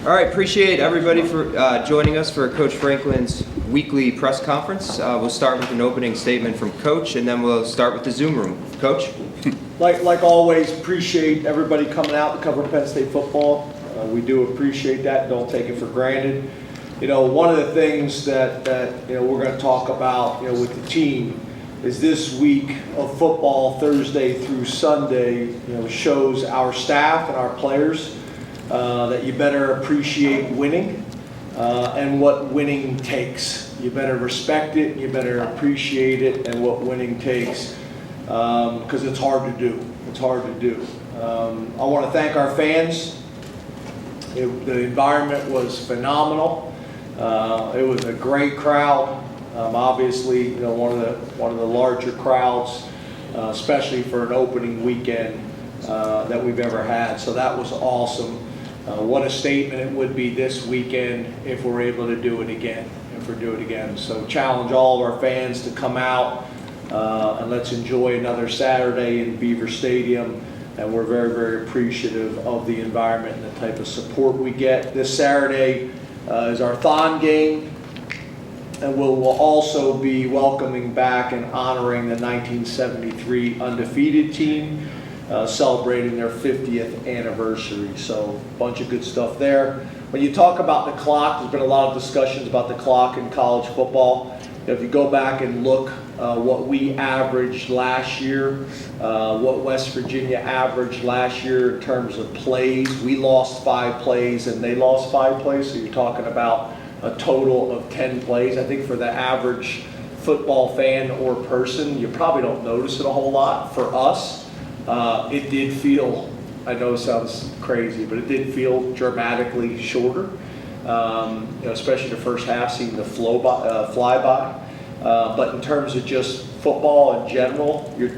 All right, appreciate everybody for joining us for Coach Franklin's weekly press conference. We'll start with an opening statement from Coach, and then we'll start with the Zoom room. Coach? Like always, appreciate everybody coming out to cover Penn State football. We do appreciate that. Don't take it for granted. You know, one of the things that we're going to talk about, with the team is this week of football, Thursday through Sunday, shows our staff and our players that you better appreciate winning and what winning takes. You better respect it, you better appreciate it and what winning takes, because it's hard to do. It's hard to do. I want to thank our fans. The environment was phenomenal. It was a great crowd. Obviously, one of the larger crowds, especially for an opening weekend that we've ever had. So that was awesome. What a statement it would be this weekend if we're able to do it again. So challenge all of our fans to come out and let's enjoy another Saturday in Beaver Stadium. And we're very, very appreciative of the environment and the type of support we get. This Saturday is our Thon game. And we'll also be welcoming back and honoring the 1973 undefeated team, celebrating their 50th anniversary. So a bunch of good stuff there. When you talk about the clock, there's been a lot of discussions about the clock in college football. If you go back and look what we averaged last year, what West Virginia averaged last year in terms of plays, we lost 5 plays and they lost 5 plays. So you're talking about a total of 10 plays. I think for the average football fan or person, you probably don't notice it a whole lot. For us, it did feel, I know it sounds crazy, but it did feel dramatically shorter, especially the first half, seeing the fly by. But in terms of just football in general, you're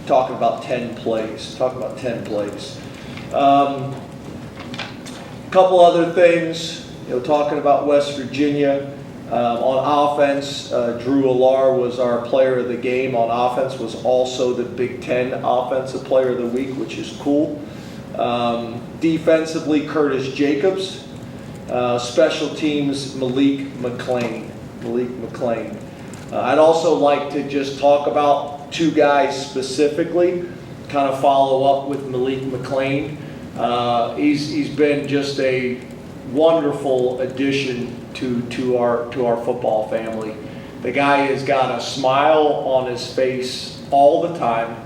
talking about 10 plays. Couple other things. Talking about West Virginia, on offense, Drew Allar was our player of the game on offense, was also the Big Ten Offensive Player of the Week, which is cool. Defensively, Curtis Jacobs. Special teams, Malik McLean. I'd also like to just talk about 2 guys specifically, kind of follow up with Malik McLean. He's been just a wonderful addition to our football family. The guy has got a smile on his face all the time.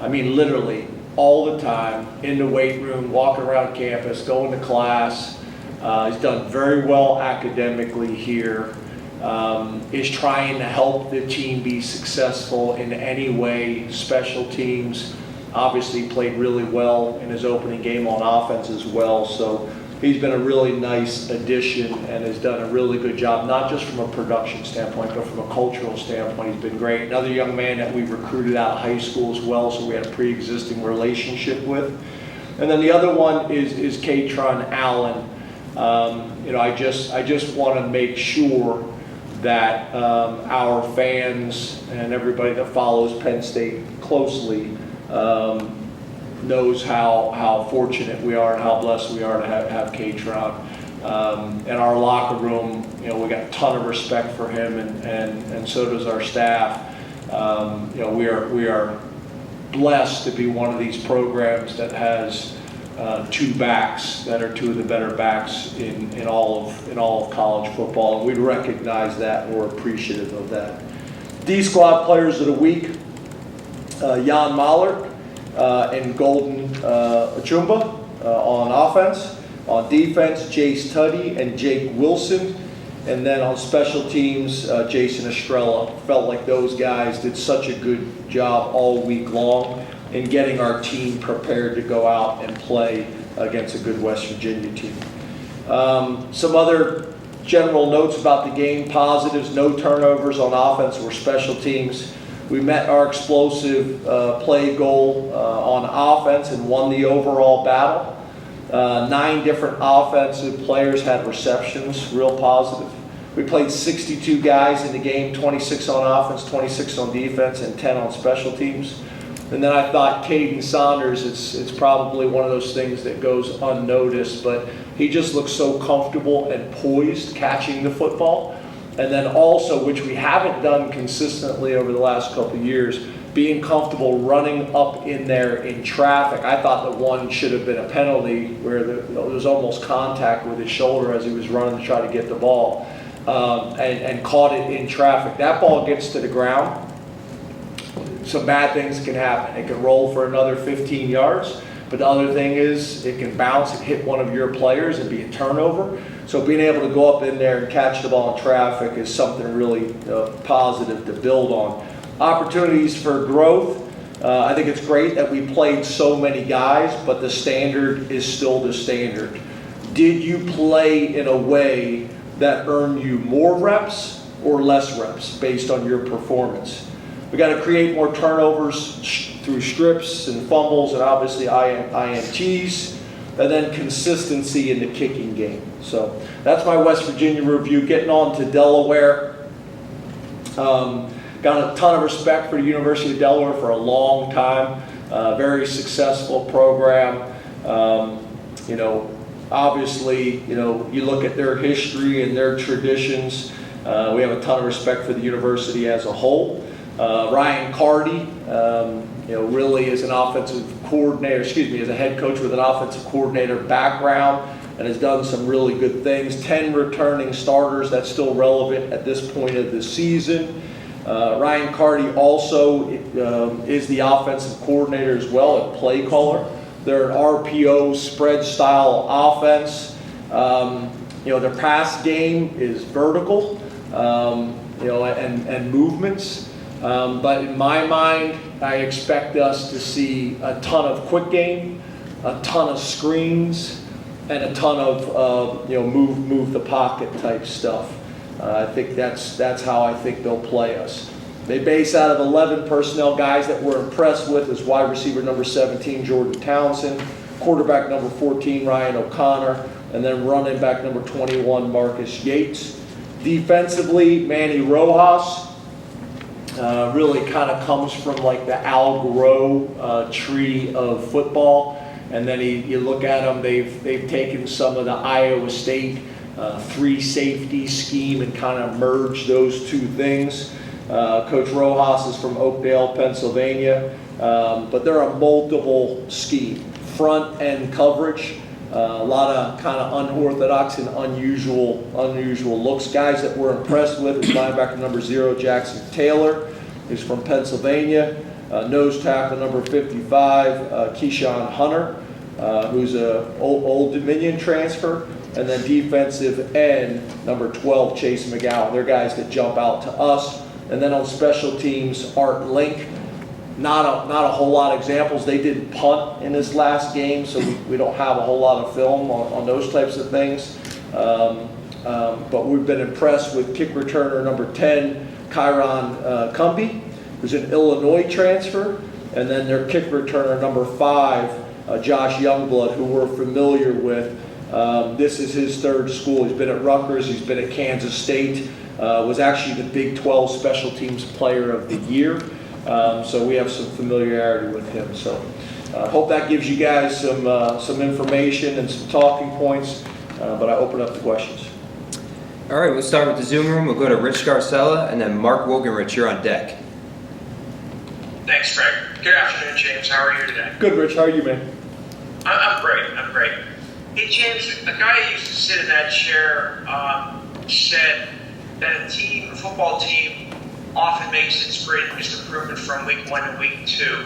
I mean, literally all the time, in the weight room, walking around campus, going to class. He's done very well academically here. Is trying to help the team be successful in any way. Special teams, obviously played really well in his opening game on offense as well. So he's been a really nice addition and has done a really good job, not just from a production standpoint, but from a cultural standpoint. He's been great. Another young man that we recruited out of high school as well, so we had a pre-existing relationship with. And then the other one is Katron Allen. I just want to make sure that our fans and everybody that follows Penn State closely knows how fortunate we are and how blessed we are to have Katron. In our locker room, we got a ton of respect for him, and so does our staff. We are blessed to be one of these programs that has 2 backs that are 2 of the better backs in all of college football, and we recognize that and we're appreciative of that. D-Squad Players of the Week, Jan Mahler and Golden Achumba on offense. On defense, Jace Tuddy and Jake Wilson. And then on special teams, Jason Estrella. Felt like those guys did such a good job all week long in getting our team prepared to go out and play against a good West Virginia team. Some other general notes about the game. Positives: no turnovers on offense or special teams. We met our explosive play goal on offense and won the overall battle. 9 different offensive players had receptions, real positive. We played 62 guys in the game, 26 on offense, 26 on defense, and 10 on special teams. And then I thought Caden Saunders, it's probably one of those things that goes unnoticed, but he just looks so comfortable and poised catching the football. And then also, which we haven't done consistently over the last couple of years, being comfortable running up in there in traffic. I thought that one should have been a penalty where there was almost contact with his shoulder as he was running to try to get the ball, and caught it in traffic. That ball gets to the ground, some bad things can happen. It can roll for another 15 yards, but the other thing is it can bounce and hit one of your players and be a turnover. So being able to go up in there and catch the ball in traffic is something really positive to build on. Opportunities for growth. I think it's great that we played so many guys, but the standard is still the standard. Did you play in a way that earned you more reps or less reps based on your performance? We got to create more turnovers through strips and fumbles and obviously INTs, and then consistency in the kicking game. So that's my West Virginia review. Getting on to Delaware. Got a ton of respect for the University of Delaware for a long time. Very successful program. Obviously, you look at their history and their traditions. We have a ton of respect for the university as a whole. Ryan Carty, really is an offensive coordinator, as a head coach with an offensive coordinator background and has done some really good things. 10 returning starters, that's still relevant at this point of the season. Ryan Carty also is the offensive coordinator as well and play caller. They're an RPO spread style offense. Their pass game is vertical, and movements. But in my mind, I expect us to see a ton of quick game, a ton of screens, and a ton of move the pocket type stuff. I think that's how I think they'll play us. They base out of 11 personnel. Guys that we're impressed with is wide receiver number 17, Jordan Townsend, quarterback number 14, Ryan O'Connor, and then running back number 21, Marcus Yates. Defensively, Manny Rojas really kind of comes from like the Al Gros tree of football. And then you look at them, they've taken some of the Iowa State 3 safety scheme and kind of merged those two things. Coach Rojas is from Oakdale, Pennsylvania, but they're a multiple scheme. Front end coverage, a lot of kind of unorthodox and unusual looks. Guys that we're impressed with is linebacker number 0, Jackson Taylor, who's from Pennsylvania. Nose tackle number 55, Keyshawn Hunter, who's a Old Dominion transfer. And then defensive end number 12, Chase McGowan. They're guys that jump out to us. And then on special teams, Art Link. Not a whole lot of examples. They did punt in this last game, so we don't have a whole lot of film on those types of things. But we've been impressed with kick returner number 10, Kyron Cumbie, who's an Illinois transfer. And then their kick returner number 5, Josh Youngblood, who we're familiar with. This is his 3rd school. He's been at Rutgers. He's been at Kansas State. Was actually the Big 12 Special Teams Player of the Year. So we have some familiarity with him. So I hope that gives you guys some information and some talking points. But I open up to questions. All right, we'll start with the Zoom room. We'll go to Rich Garcella and then Mark Wogenrich. You're on deck. Thanks, Greg. Good afternoon, James. How are you today? Good, Rich. How are you, man? I'm great. Hey, James, a guy who used to sit in that chair said that a football team often makes its greatest improvement from week 1 to week 2.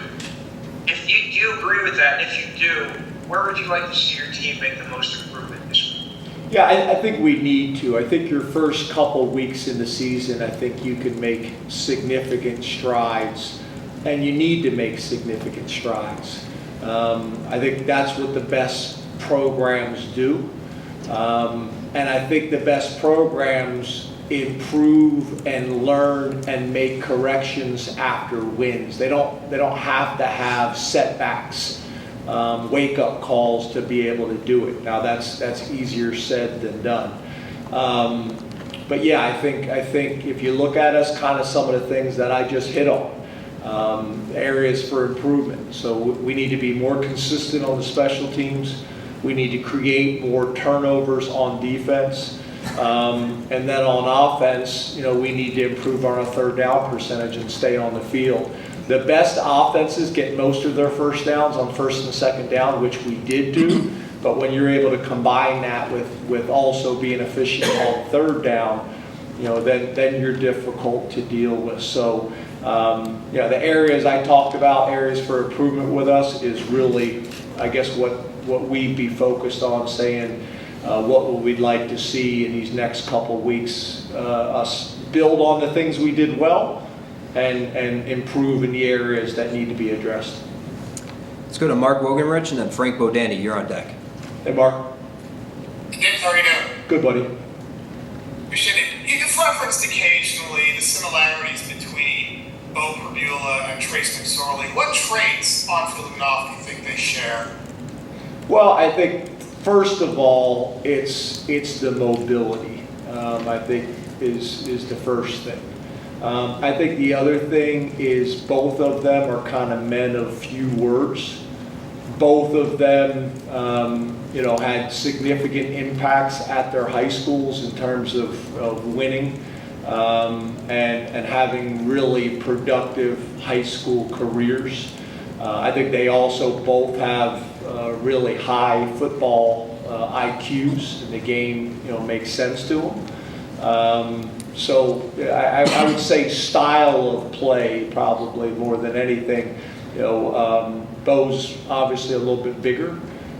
Do you agree with that? And if you do, where would you like to see your team make the most improvement this week? Yeah, I think we need to. I think your first couple weeks in the season, I think you can make significant strides, and you need to make significant strides. I think that's what the best programs do. And I think the best programs improve and learn and make corrections after wins. They don't have to have setbacks, wake-up calls to be able to do it. Now that's easier said than done. But yeah, I think if you look at us, kind of some of the things that I just hit on, Areas for improvement. So we need to be more consistent on the special teams. We need to create more turnovers on defense. And then on offense, we need to improve on our third down percentage and stay on the field. The best offenses get most of their first downs on first and second down, which we did do. But when you're able to combine that with also being efficient on third down, then you're difficult to deal with. So, the areas I talked about, areas for improvement with us, is really, I guess, what we'd be focused on, saying what we'd like to see in these next couple of weeks, us build on the things we did well and improve in the areas that need to be addressed. Let's go to Mark Wogenrich and then Frank Bodani. You're on deck. Hey, Mark. Dick, how are you doing? Good, buddy. Appreciate it. You've referenced occasionally the similarities between Bo Perbula and Trace McSorley. What traits, on field and off, do you think they share? Well, I think first of all, it's the mobility. I think is the first thing. I think the other thing is both of them are kind of men of few words. Both of them, had significant impacts at their high schools in terms of winning and having really productive high school careers. I think they also both have really high football IQs, and the game, makes sense to them. So I would say style of play probably more than anything. Bo's obviously a little bit bigger,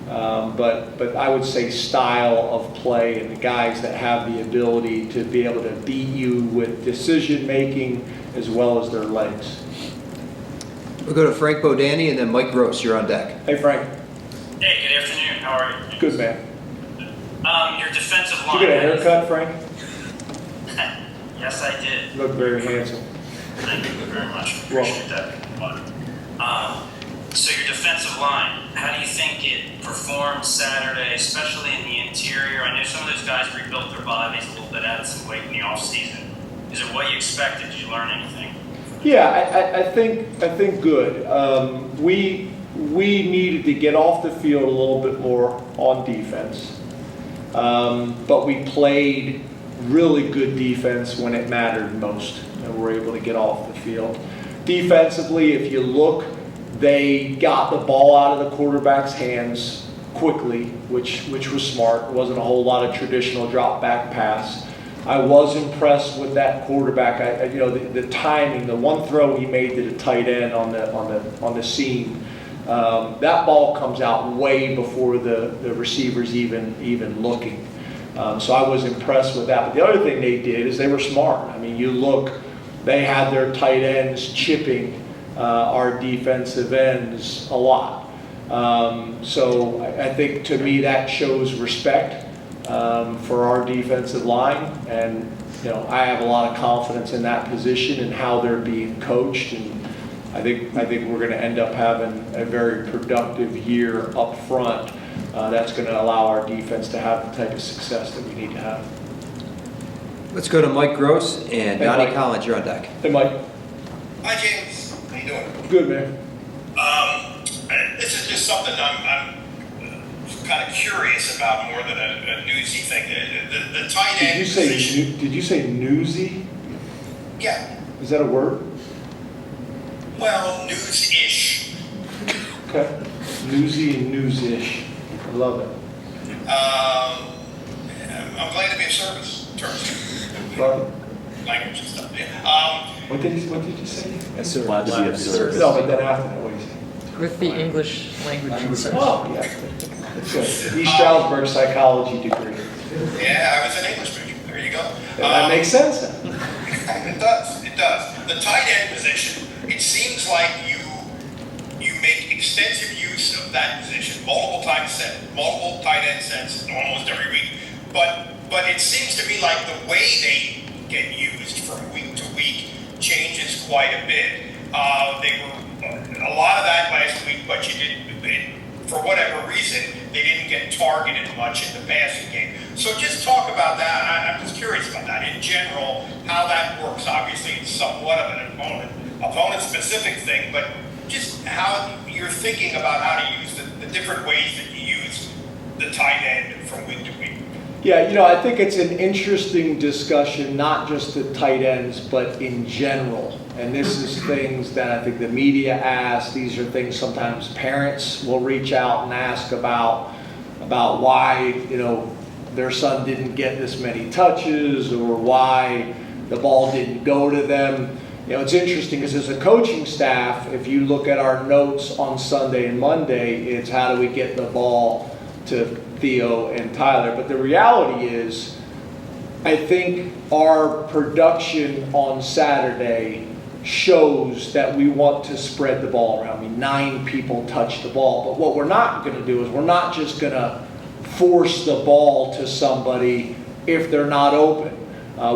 but I would say style of play and the guys that have the ability to be able to beat you with decision making as well as their legs. We'll go to Frank Bodani and then Mike Gross. You're on deck. Hey, Frank. Hey, good afternoon. How are you? Good, man. Your defensive Did line. you get a haircut, Frank? Yes, I did. You look very handsome. Thank you very much. Appreciate that. So your defensive line, how do you think it performed Saturday, especially in the interior? I know some of those guys rebuilt their bodies a little bit, added some weight in the offseason. Is it what you expected? Did you learn anything? Yeah, I think good. We needed to get off the field a little bit more on defense, but we played really good defense when it mattered most, and we're able to get off the field. Defensively, if you look, they got the ball out of the quarterback's hands quickly, which was smart. It wasn't a whole lot of traditional drop back pass. I was impressed with that quarterback. The timing, the one throw he made to the tight end on the seam, that ball comes out way before the receiver's even looking. So I was impressed with that. But the other thing they did is they were smart. I mean, you look, they had their tight ends chipping our defensive ends a lot. So I think to me that shows respect for our defensive line, and I have a lot of confidence in that position and how they're being coached, and I think we're going to end up having a very productive year up front. That's going to allow our defense to have the type of success that we need to have. Let's go to Mike Gross and Hey, Donnie Mike. Collins. You're on deck. Hey, Mike. Hi, James. How you doing? Good, man. This is just something I'm kind of curious about more than a newsy thing. The tight end position. Did you say newsy? Yeah. Is that a word? Well, news-ish. Okay. Newsy and news-ish. I love it. I'm glad to be of service in terms of Love language and stuff. What did you say? Glad to be of service. No, but then after that, what did you say? With the English language and such. Oh, yeah. That's good. East Stroudsburg psychology degree. Yeah, I was an English major. There you go. That makes sense then. It does. It does. The tight end position. It seems like you make extensive use of that position, multiple tight end sets almost every week. But it seems to me like the way they get used from week to week changes quite a bit. They were a lot of that last week, but for whatever reason, they didn't get targeted much in the passing game. So just talk about that. I'm just curious about that in general, how that works. Obviously, it's somewhat of an opponent-specific thing, but just how you're thinking about how to use the different ways that you use the tight end from week to week. Yeah, I think it's an interesting discussion, not just the tight ends, but in general. And this is things that I think the media asks. These are things sometimes parents will reach out and ask about why, their son didn't get this many touches or why the ball didn't go to them. It's interesting because as a coaching staff, if you look at our notes on Sunday and Monday, it's how do we get the ball to Theo and Tyler. But the reality is, I think our production on Saturday shows that we want to spread the ball around. 9 people touch the ball. But what we're not going to do is we're not just going to force the ball to somebody if they're not open.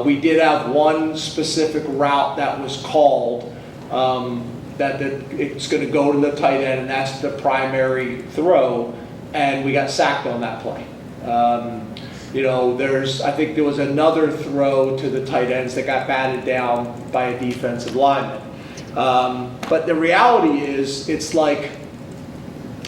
We did have one specific route that was called that it's going to go to the tight end, and that's the primary throw, and we got sacked on that play. I think there was another throw to the tight ends that got batted down by a defensive lineman. But the reality is, it's like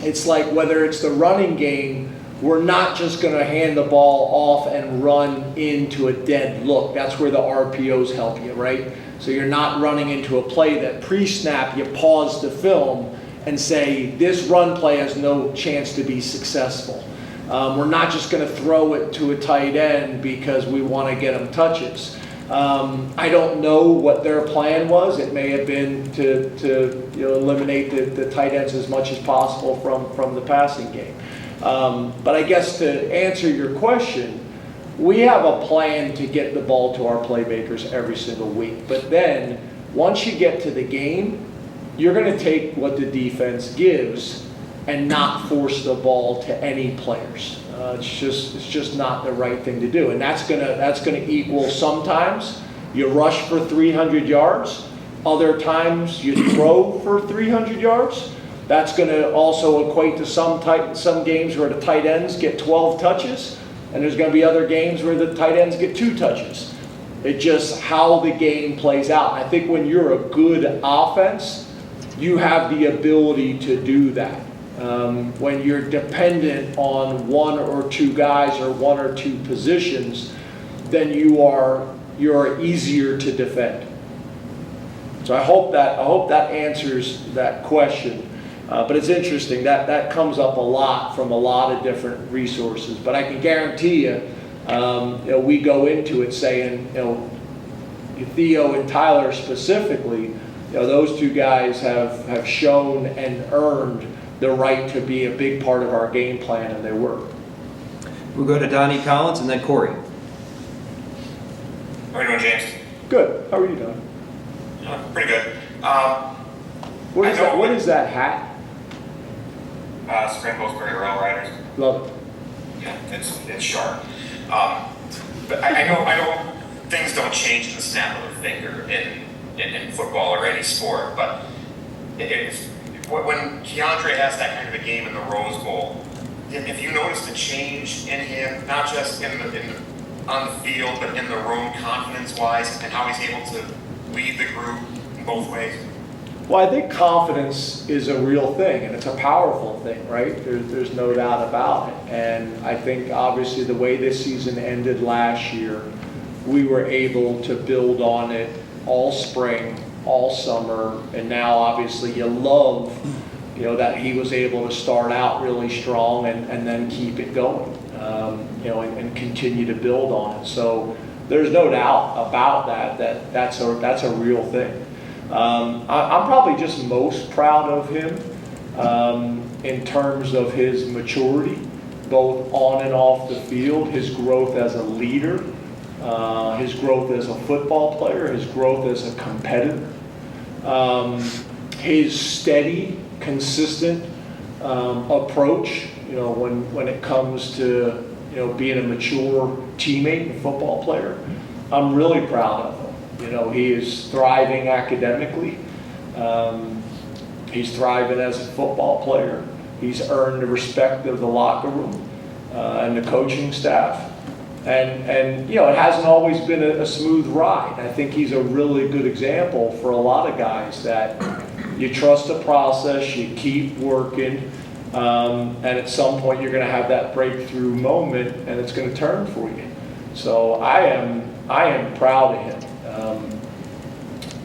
whether it's the running game, we're not just going to hand the ball off and run into a dead look. That's where the RPOs help you, right? So you're not running into a play that pre-snap, you pause the film and say, this run play has no chance to be successful. We're not just going to throw it to a tight end because we want to get them touches. I don't know what their plan was. It may have been to eliminate the tight ends as much as possible from the passing game. But I guess to answer your question, we have a plan to get the ball to our playmakers every single week. But then, once you get to the game, you're going to take what the defense gives and not force the ball to any players. It's just not the right thing to do. And that's gonna equal sometimes you rush for 300 yards, other times you throw for 300 yards. That's going to also equate to some games where the tight ends get 12 touches, and there's going to be other games where the tight ends get 2 touches. It's just how the game plays out. I think when you're a good offense, you have the ability to do that. When you're dependent on 1 or 2 guys or 1 or 2 positions, then you're easier to defend. So I hope that answers that question. But it's interesting, that comes up a lot from a lot of different resources. But I can guarantee you, we go into it saying, Theo and Tyler specifically, those 2 guys have shown and earned the right to be a big part of our game plan, and they were. We'll go to Donnie Collins and then Corey. How are you doing, James? Good. How are you doing? Pretty good. What is that hat? Springboksbury Rail Riders. Love it. Yeah, it's sharp. But I know things don't change in the snap of a finger in football or any sport, but when Keandre has that kind of a game in the Rose Bowl, have you noticed a change in him, not just on the field, but in the room, confidence-wise, and how he's able to lead the group in both ways? Well, I think confidence is a real thing, and it's a powerful thing, right? There's no doubt about it. And I think, obviously, the way this season ended last year, we were able to build on it all spring, all summer, and now, obviously, you love, that he was able to start out really strong and then keep it going, and continue to build on it. So there's no doubt about that's a real thing. I'm probably just most proud of him in terms of his maturity, both on and off the field, his growth as a leader, his growth as a football player, his growth as a competitor, his steady, consistent approach, when it comes to being a mature teammate and football player. I'm really proud of him. He is thriving academically. He's thriving as a football player. He's earned the respect of the locker room and the coaching staff. And it hasn't always been a smooth ride. I think he's a really good example for a lot of guys that you trust the process, you keep working, and at some point you're going to have that breakthrough moment, and it's going to turn for you. So I am proud of him.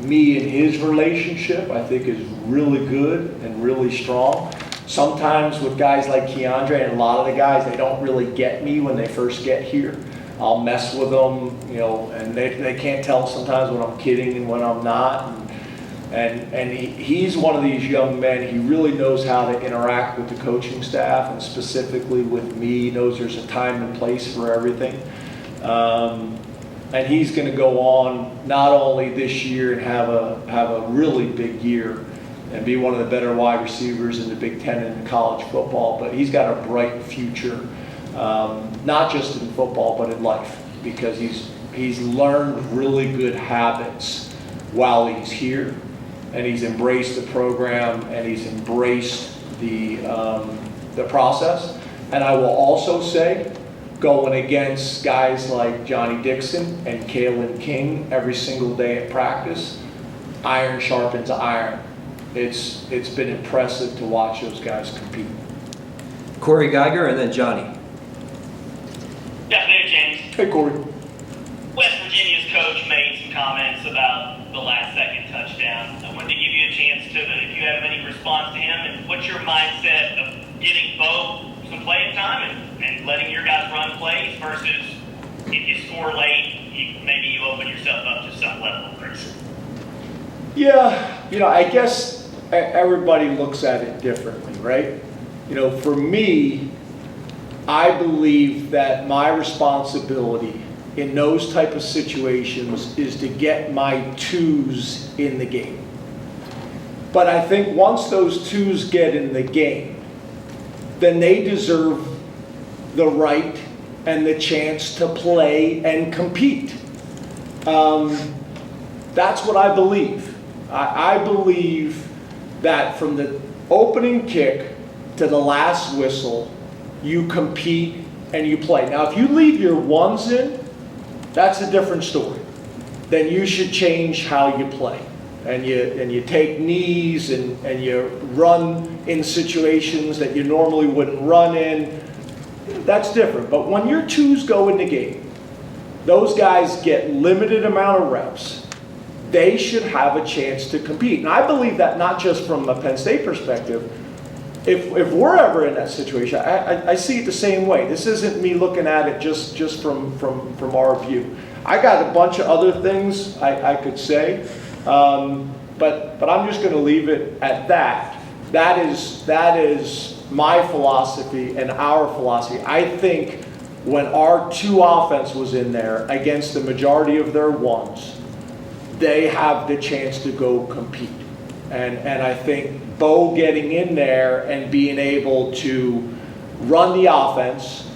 Me and his relationship, I think, is really good and really strong. Sometimes with guys like Keandre and a lot of the guys, they don't really get me when they first get here. I'll mess with them, and they can't tell sometimes when I'm kidding and when I'm not. And he's one of these young men. He really knows how to interact with the coaching staff, and specifically with me. He knows there's a time and place for everything. And he's going to go on not only this year and have a really big year and be one of the better wide receivers in the Big Ten and in college football, but he's got a bright future, not just in football but in life, because he's learned really good habits while he's here, and he's embraced the program, and he's embraced the process. And I will also say, going against guys like Johnny Dixon and Kalen King every single day at practice, iron sharpens iron. It's been impressive to watch those guys compete. Corey Geiger and then Johnny. Good afternoon, James. Hey, Corey. West Virginia's coach made some comments about the last-second touchdown. I wanted to give you a chance to, if you have any response to him, and what's your mindset of getting Bo some playing time and letting your guys run plays versus if you score late, maybe you open yourself up to some level of pressure? Yeah, I guess everybody looks at it differently, right? For me, I believe that my responsibility in those type of situations is to get my twos in the game. But I think once those twos get in the game, then they deserve the right and the chance to play and compete. That's what I believe. I believe that from the opening kick to the last whistle, you compete and you play. Now, if you leave your ones in, that's a different story. Then you should change how you play. And you take knees and you run in situations that you normally wouldn't run in. That's different. But when your twos go in the game, those guys get limited amount of reps. They should have a chance to compete. And I believe that not just from a Penn State perspective. If we're ever in that situation, I see it the same way. This isn't me looking at it just from our view. I got a bunch of other things I could say, but I'm just going to leave it at that. That is my philosophy and our philosophy. I think when our two offense was in there against the majority of their ones, they have the chance to go compete. And I think Bo getting in there and being able to run the offense,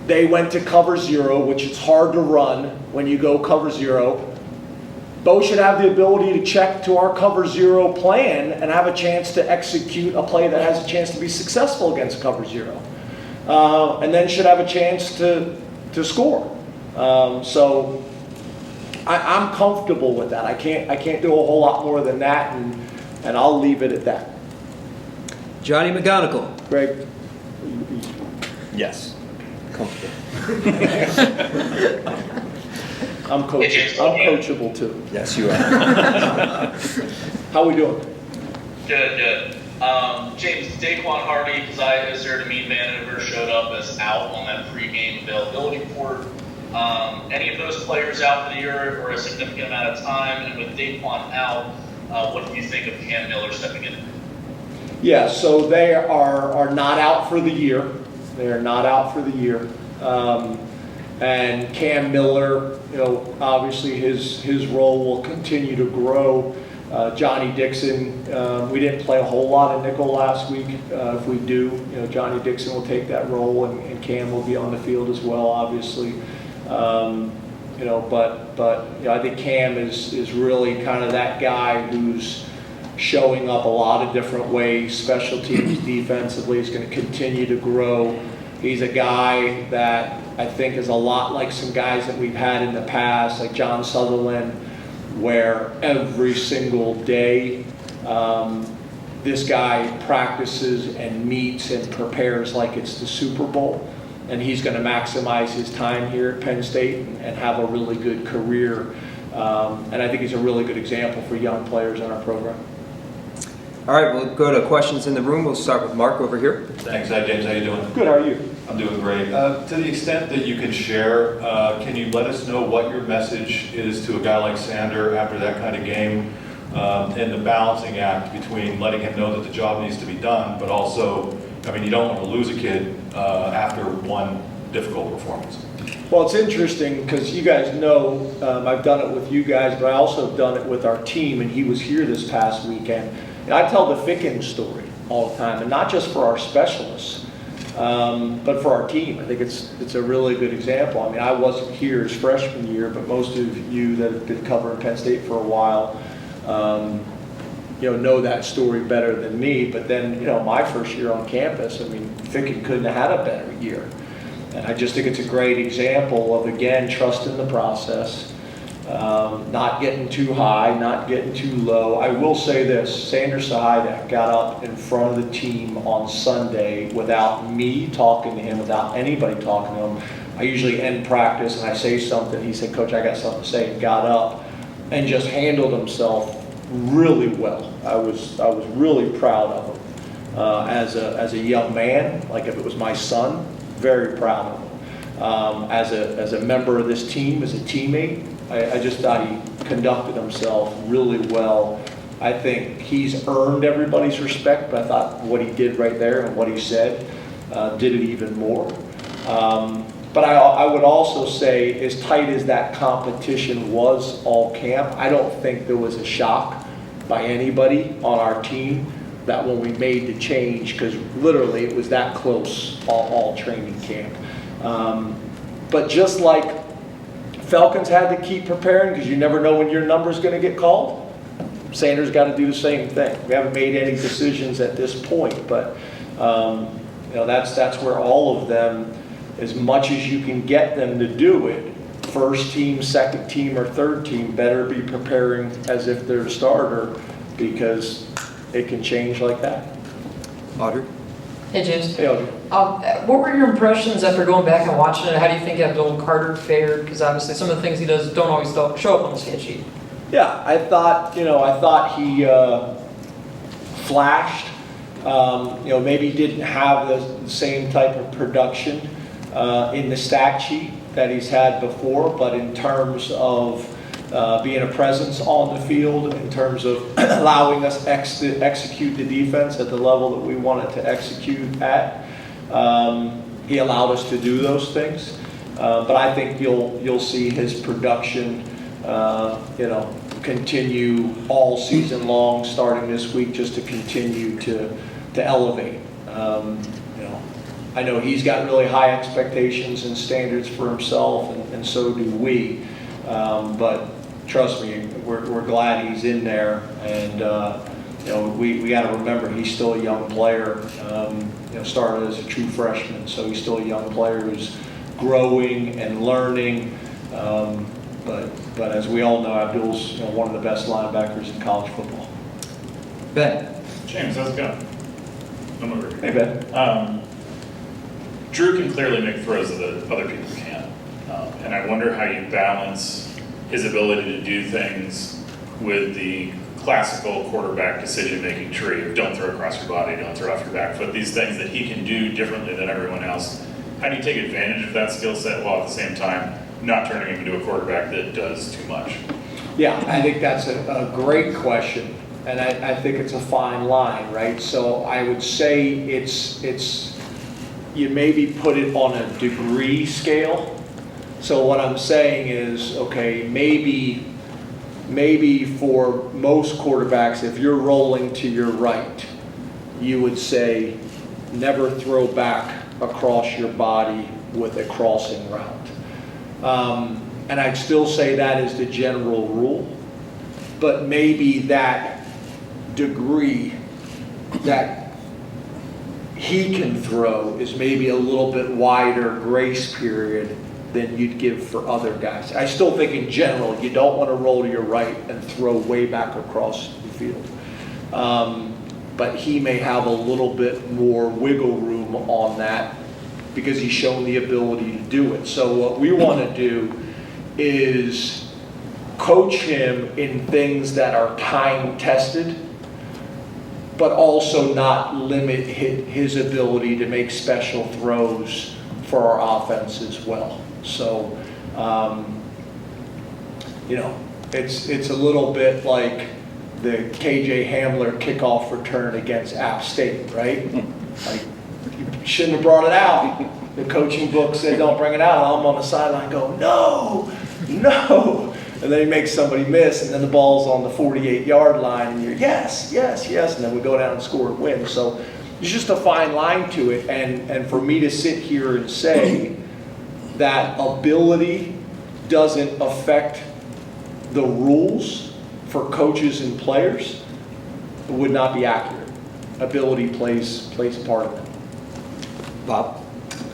they went to cover zero, which is hard to run when you go cover zero. Bo should have the ability to check to our cover zero plan and have a chance to execute a play that has a chance to be successful against cover zero. And then should have a chance to score. So I'm comfortable with that. I can't do a whole lot more than that, and I'll leave it at that. Johnny McGonigal. Greg? Yes. Comfortable. I'm coachable too. Yes, you are. How we doing? Good. James, Daquan Harvey, as their team manager, showed up as out on that pregame availability report. Any of those players out for the year or a significant amount of time? And with Daquan out, what do you think of Cam Miller stepping in? Yeah, so they are not out for the year. They are not out for the year. And Cam Miller, obviously his role will continue to grow. Johnny Dixon, we didn't play a whole lot of nickel last week. If we do, Johnny Dixon will take that role, and Cam will be on the field as well, obviously. But I think Cam is really kind of that guy who's showing up a lot of different ways. Special teams, defensively, is going to continue to grow. He's a guy that I think is a lot like some guys that we've had in the past, like John Sutherland, where every single day this guy practices and meets and prepares like it's the Super Bowl, and he's going to maximize his time here at Penn State and have a really good career. And I think he's a really good example for young players in our program. All right, we'll go to questions in the room. We'll start with Mark over here. Thanks. Hi, James. How you doing? Good, how are you? I'm doing great. To the extent that you can share, can you let us know what your message is to a guy like Sander after that kind of game, and the balancing act between letting him know that the job needs to be done, but also, I mean, you don't want to lose a kid after one difficult performance. Well, it's interesting because you guys know I've done it with you guys, but I also have done it with our team, and he was here this past weekend. And I tell the Ficken story all the time, and not just for our specialists, but for our team. I think it's a really good example. I mean, I wasn't here his freshman year, but most of you that have been covering Penn State for a while, know that story better than me. But then, my first year on campus, I mean, Ficken couldn't have had a better year. And I just think it's a great example of, again, trusting the process, not getting too high, not getting too low. I will say this, Sander Sahaydak got up in front of the team on Sunday without me talking to him, without anybody talking to him. I usually end practice and I say something. He said, "Coach, I got something to say," and got up and just handled himself really well. I was really proud of him as a young man, like if it was my son. Very proud of him. As a member of this team, as a teammate, I just thought he conducted himself really well. I think he's earned everybody's respect, but I thought what he did right there and what he said did it even more. But I would also say, as tight as that competition was all camp, I don't think there was a shock by anybody on our team that when we made the change, because literally it was that close all training camp. But just like Falcons had to keep preparing because you never know when your number's going to get called, Sanders got to do the same thing. We haven't made any decisions at this point, but that's where all of them, as much as you can get them to do it, first team, second team, or third team better be preparing as if they're the starter, because it can change like that. Audrey? Hey, James. Hey, Audrey. What were your impressions after going back and watching it? How do you think Abdul Carter fared? Because obviously some of the things he does don't always show up on the stat sheet. Yeah, I thought he flashed. Maybe didn't have the same type of production in the stat sheet that he's had before, but in terms of being a presence on the field, in terms of allowing us to execute the defense at the level that we wanted to execute at, he allowed us to do those things. But I think you'll see his production, continue all season long, starting this week, just to continue to elevate. I know he's got really high expectations and standards for himself, and so do we. But trust me, we're glad he's in there, and we got to remember he's still a young player. Started as a true freshman, so he's still a young player who's growing and learning. But as we all know, Abdul's one of the best linebackers in college football. Ben? James, how's it going? I'm over here. Hey, Ben. Drew can clearly make throws that other people can't. And I wonder how you balance his ability to do things with the classical quarterback decision-making tree of don't throw across your body, don't throw off your back foot, these things that he can do differently than everyone else. How do you take advantage of that skill set while at the same time not turning him into a quarterback that does too much? Yeah, I think that's a great question, and I think it's a fine line, right? So I would say it's you maybe put it on a degree scale. So what I'm saying is, okay, maybe for most quarterbacks, if you're rolling to your right, you would say never throw back across your body with a crossing route. And I'd still say that is the general rule, but maybe that degree that he can throw is maybe a little bit wider grace period than you'd give for other guys. I still think in general, you don't want to roll to your right and throw way back across the field. But he may have a little bit more wiggle room on that because he's shown the ability to do it. So what we want to do is coach him in things that are time tested, but also not limit his ability to make special throws for our offense as well. So, you know, it's a little bit like the KJ Hamler kickoff return against App State, right? Like, you shouldn't have brought it out. The coaching book said don't bring it out. I'm on the sideline going, no. And then he makes somebody miss, and then the ball's on the 48-yard line, and you're, yes, and then we go down and score and win. So there's just a fine line to it, and for me to sit here and say that ability doesn't affect the rules for coaches and players would not be accurate. Ability plays a part of it. Bob?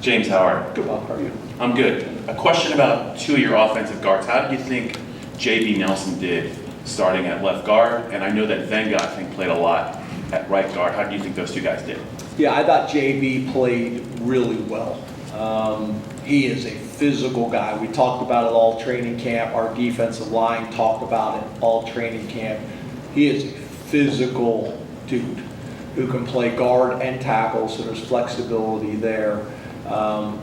James, how are you? Good, Bob. How are you? I'm good. A question about two of your offensive guards. How do you think J.B. Nelson did starting at left guard? And I know that Venga, I think, played a lot at right guard. How do you think those two guys did? Yeah, I thought JB played really well. He is a physical guy. We talked about it all training camp. Our defensive line talked about it all training camp. He is a physical dude who can play guard and tackle, so there's flexibility there.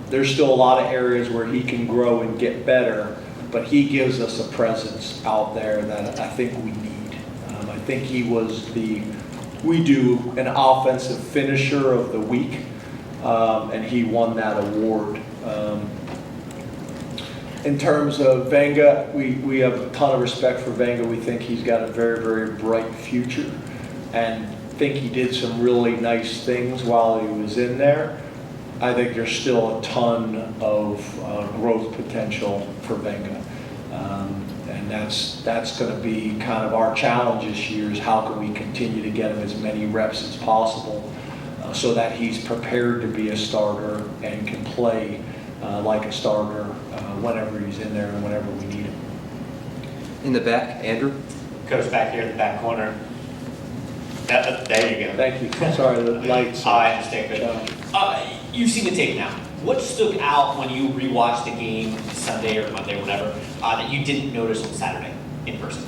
There's still a lot of areas where he can grow and get better, but he gives us a presence out there that I think we need. I think he was we do an offensive finisher of the week, and he won that award. In terms of Venga, we have a ton of respect for Venga. We think he's got a very, very bright future, and think he did some really nice things while he was in there. I think there's still a ton of growth potential for Venga. And that's going to be kind of our challenge this year, is how can we continue to get him as many reps as possible so that he's prepared to be a starter and can play like a starter whenever he's in there and whenever we need him. In the back, Andrew? Coach, back here in the back corner. There you go. Thank you. Sorry, the lights. I understand, Coach. You've seen the tape now. What stood out when you rewatched the game Sunday or Monday, whatever, that you didn't notice on Saturday in person?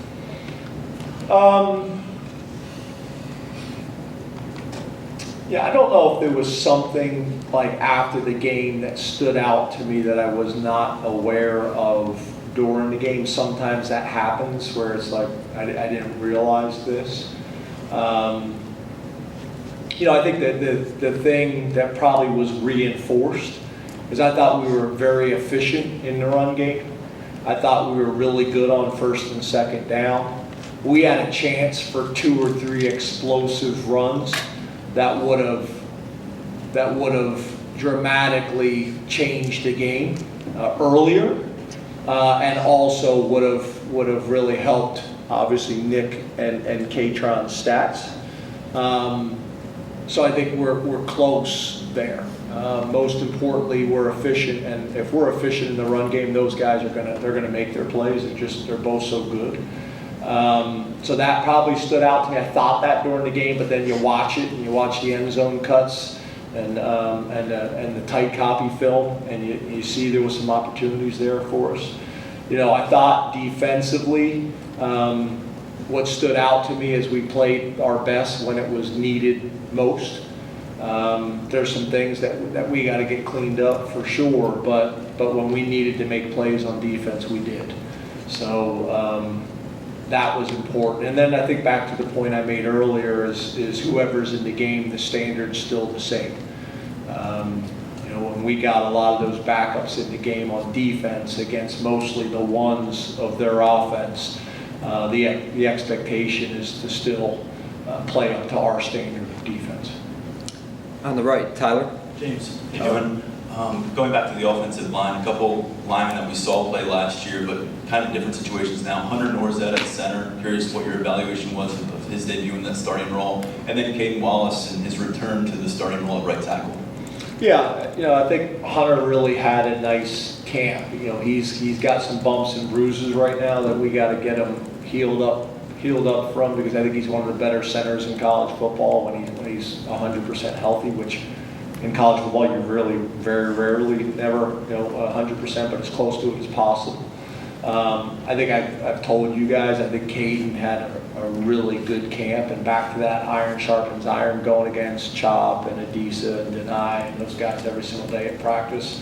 Yeah, I don't know if there was something like after the game that stood out to me that I was not aware of during the game. Sometimes that happens where it's like, I didn't realize this. You know, I think that the thing that probably was reinforced is I thought we were very efficient in the run game. I thought we were really good on first and second down. We had a chance for 2 or 3 explosive runs that would have dramatically changed the game earlier, and also would have really helped, obviously, Nick and K-Tron's stats. So I think we're close there. Most importantly, we're efficient, and if we're efficient in the run game, those guys they're gonna make their plays. They're both so good. So that probably stood out to me. I thought that during the game, but then you watch it and you watch the end zone cuts and the tight copy film, and you see there was some opportunities there for us. You know, I thought defensively, what stood out to me is we played our best when it was needed most. There's some things that we got to get cleaned up for sure, but when we needed to make plays on defense, we did. So that was important. And then I think back to the point I made earlier is whoever's in the game, the standard's still the same. You know, when we got a lot of those backups in the game on defense against mostly the ones of their offense, the expectation is to still play up to our standard of defense. On the right, Tyler? James, hey, Kevin. Going back to the offensive line, a couple linemen that we saw play last year, but kind of different situations now. Hunter Norzett at center, curious what your evaluation was of his debut in that starting role. And then Caden Wallace and his return to the starting role at right tackle. Yeah, I think Hunter really had a nice camp. He's got some bumps and bruises right now that we got to get him healed up from, because I think he's one of the better centers in college football when he's 100% healthy, which in college football you're really very rarely, never 100%, but as close to it as possible. I think I've told you guys, I think Caden had a really good camp, and back to that iron sharpens iron, going against Chop and Adisa and Denai and those guys every single day at practice,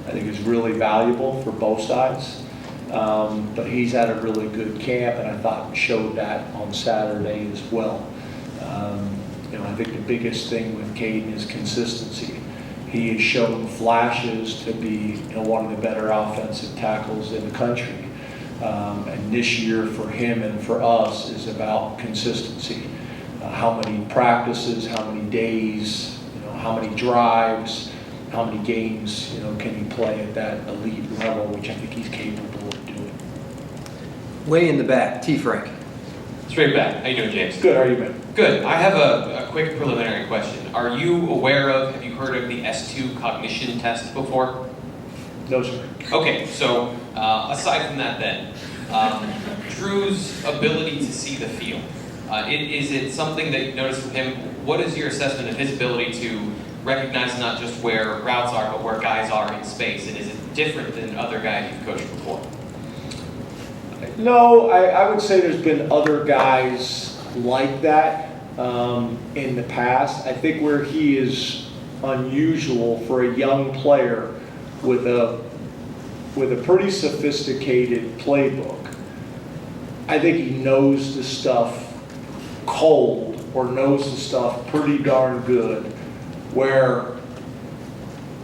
I think is really valuable for both sides. But he's had a really good camp, and I thought showed that on Saturday as well. I think the biggest thing with Caden is consistency. He has shown flashes to be one of the better offensive tackles in the country. And this year for him and for us is about consistency. How many practices, how many days, how many drives, how many games, can he play at that elite level, which I think he's capable of doing. Way in the back, T. Frank. Straight back. How you doing, James? Good. How are you, man? Good. I have a quick preliminary question. Have you heard of the S2 cognition test before? No, sir. Okay, so aside from that then, Drew's ability to see the field, is it something that you've noticed with him? What is your assessment of his ability to recognize not just where routes are, but where guys are in space? And is it different than other guys you've coached before? No, I would say there's been other guys like that in the past. I think where he is unusual for a young player with a pretty sophisticated playbook, I think he knows the stuff cold, or knows the stuff pretty darn good, where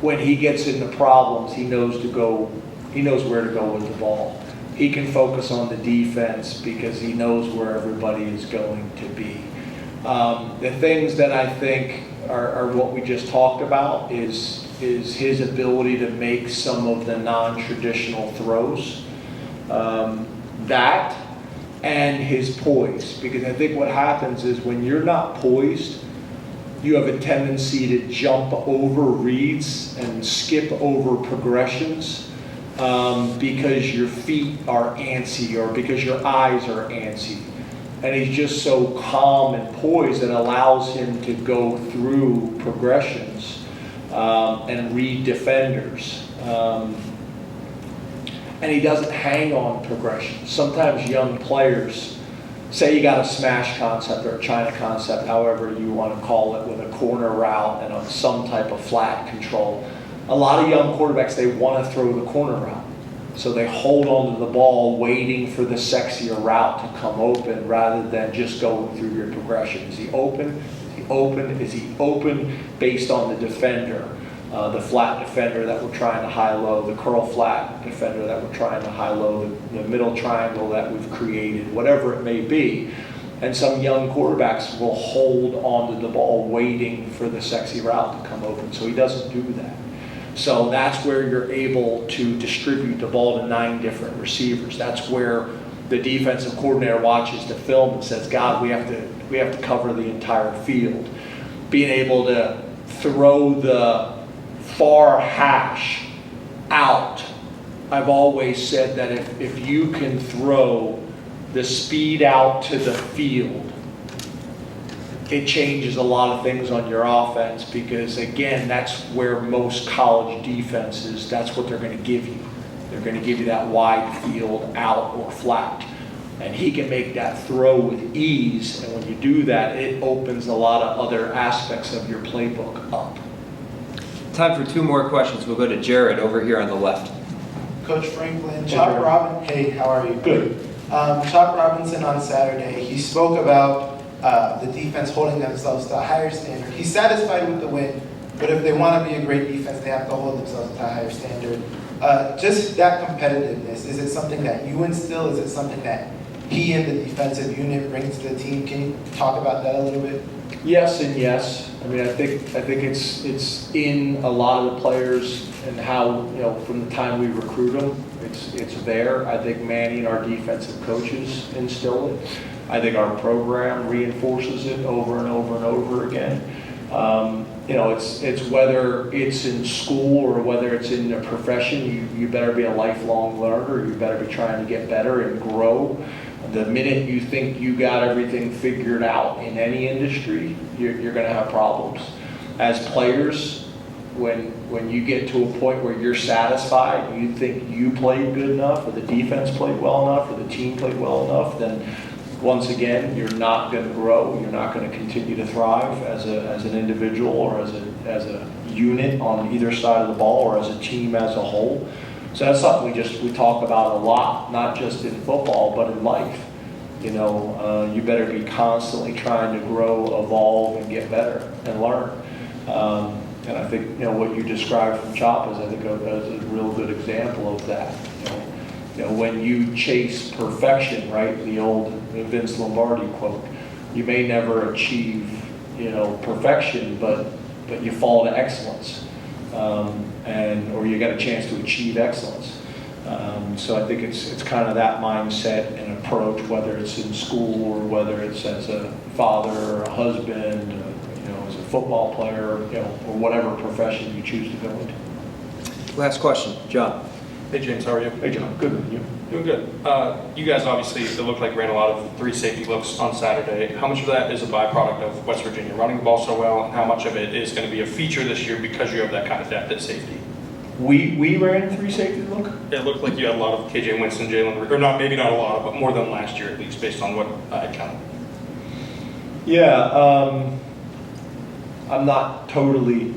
when he gets into problems, he knows where to go with the ball. He can focus on the defense because he knows where everybody is going to be. The things that I think are what we just talked about is his ability to make some of the non-traditional throws. That and his poise, because I think what happens is when you're not poised, you have a tendency to jump over reads and skip over progressions. Because your feet are antsy or because your eyes are antsy. And he's just so calm and poised that allows him to go through progressions and read defenders. And he doesn't hang on progressions. Sometimes young players, say you got a smash concept or a China concept, however you want to call it, with a corner route and on some type of flat control. A lot of young quarterbacks, they want to throw the corner route. So they hold on to the ball waiting for the sexier route to come open rather than just going through your progression. Is he open? Is he open? Is he open based on the defender? The flat defender that we're trying to high-low, the curl flat defender that we're trying to high-low, the middle triangle that we've created, whatever it may be. And some young quarterbacks will hold onto the ball waiting for the sexy route to come open. So he doesn't do that. So that's where you're able to distribute the ball to 9 different receivers. That's where the defensive coordinator watches the film and says, God, we have to cover the entire field. Being able to throw the far hash out. I've always said that if you can throw the speed out to the field, it changes a lot of things on your offense, because again, that's where most college defenses, that's what they're going to give you. They're going to give you that wide field out or flat. And he can make that throw with ease, and when you do that, it opens a lot of other aspects of your playbook up. Time for 2 more questions. We'll go to Jared over here on the left. Coach Franklin, Chop Robinson, hey, how are you? Good. Chop Robinson on Saturday, he spoke about the defense holding themselves to a higher standard. He's satisfied with the win, but if they want to be a great defense, they have to hold themselves to a higher standard. Just that competitiveness, is it something that you instill? Is it something that he and the defensive unit brings to the team? Can you talk about that a little bit? Yes and yes. I mean, I think it's in a lot of the players' and how, from the time we recruit them, it's there. I think Manny and our defensive coaches instill it. I think our program reinforces it over and over and over again. It's whether it's in school or whether it's in a profession, you better be a lifelong learner. You better be trying to get better and grow. The minute you think you got everything figured out in any industry, you're going to have problems. As players, when you get to a point where you're satisfied, you think you played good enough, or the defense played well enough, or the team played well enough, then once again, you're not going to grow. You're not going to continue to thrive as an individual or as a unit on either side of the ball, or as a team as a whole. So that's something we talk about a lot, not just in football, but in life. You better be constantly trying to grow, evolve, and get better and learn. And I think what you described from Chop is, I think, a real good example of that. When you chase perfection, right? The old Vince Lombardi quote: "You may never achieve, perfection, but you fall to excellence, or you got a chance to achieve excellence." So I think it's kind of that mindset and approach, whether it's in school or whether it's as a father or a husband, as a football player, or whatever profession you choose to go into. Last question, John. Hey James, how are you? Hey John, good. You? Doing good. You guys obviously, it looked like ran a lot of 3 safety looks on Saturday. How much of that is a byproduct of West Virginia running the ball so well, and how much of it is going to be a feature this year because you have that kind of depth at safety? We ran 3 safety look? It looked like you had a lot of KJ Winston, Jalen, or not, maybe not a lot, but more than last year at least, based on what I counted. Yeah, I'm not totally,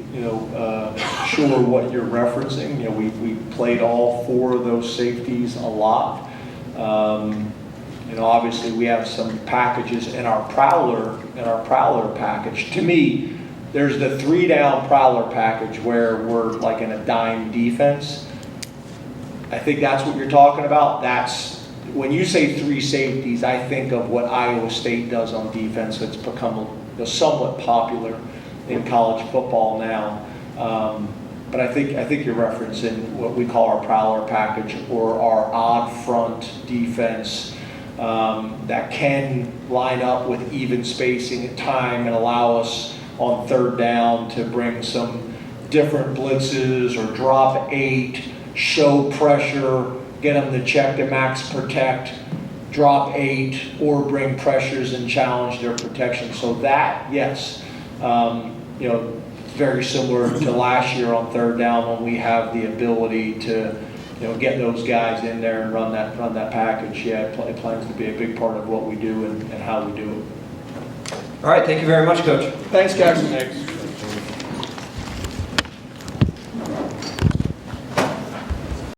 sure what you're referencing. We played all 4 of those safeties a lot. Obviously we have some packages in our prowler package. To me, there's the 3-down prowler package where we're like in a dime defense. I think that's what you're talking about. That's when you say 3 safeties, I think of what Iowa State does on defense. It's become somewhat popular in college football now. But I think you're referencing what we call our prowler package, or our odd front defense that can line up with even spacing at time and allow us on 3rd down to bring some different blitzes or drop 8, show pressure, get them to check to max protect, drop 8, or bring pressures and challenge their protection. So that, yes, very similar to last year on 3rd down, when we have the ability to get those guys in there and run that package. Yeah, it plans to be a big part of what we do and how we do it. All right, thank you very much, Coach. Thanks, guys. Thanks.